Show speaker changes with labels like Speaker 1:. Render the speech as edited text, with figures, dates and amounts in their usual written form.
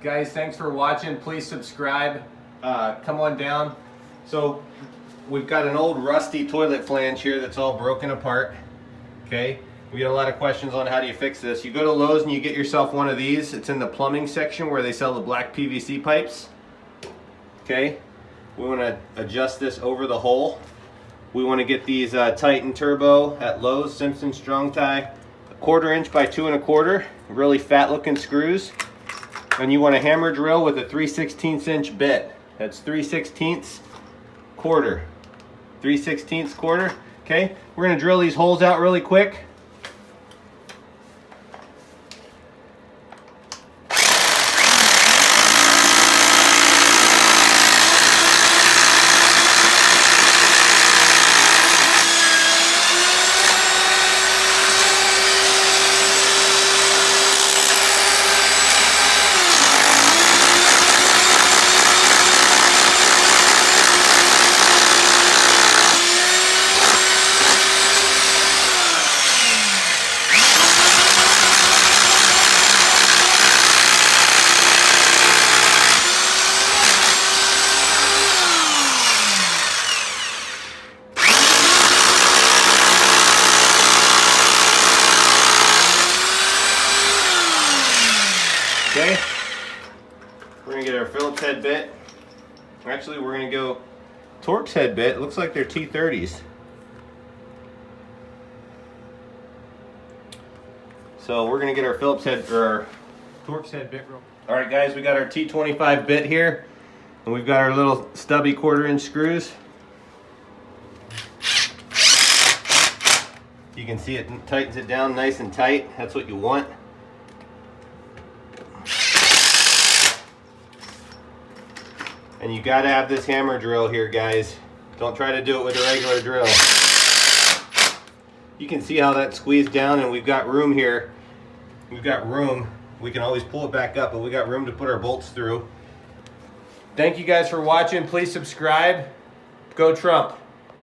Speaker 1: Guys, thanks for watching. Please subscribe. Come on down. So we've got an old rusty toilet flange here that's all broken apart. Okay, we get a lot of questions on how do you fix this. You go to Lowe's and you get yourself one of these. It's in the plumbing section where they sell the black PVC pipes. Okay, we want to adjust this over the hole. We want to get these Titan Turbo at Lowe's, Simpson Strong Tie, 1/4 inch by 2 1/4, really fat looking screws. And you want a hammer drill with a 3/16 inch bit. That's 3/16 quarter. 3/16 quarter. Okay, we're gonna drill these holes out really quick. Okay, we're gonna get our Phillips head bit. Actually, we're gonna go Torx head bit. It looks like they're T30s. So we're gonna get our Phillips head or our Torx head bit. All right, guys, we got our T25 bit here, and we've got our little stubby 1/4 inch screws. You can see it tightens it down nice and tight. That's what you want. And you gotta have this hammer drill here, guys. Don't try to do it with a regular drill. You can see how that's squeezed down, and we've got room here. We've got room. We can always pull it back up, but we got room to put our bolts through. Thank you guys for watching. Please subscribe. Go Trump.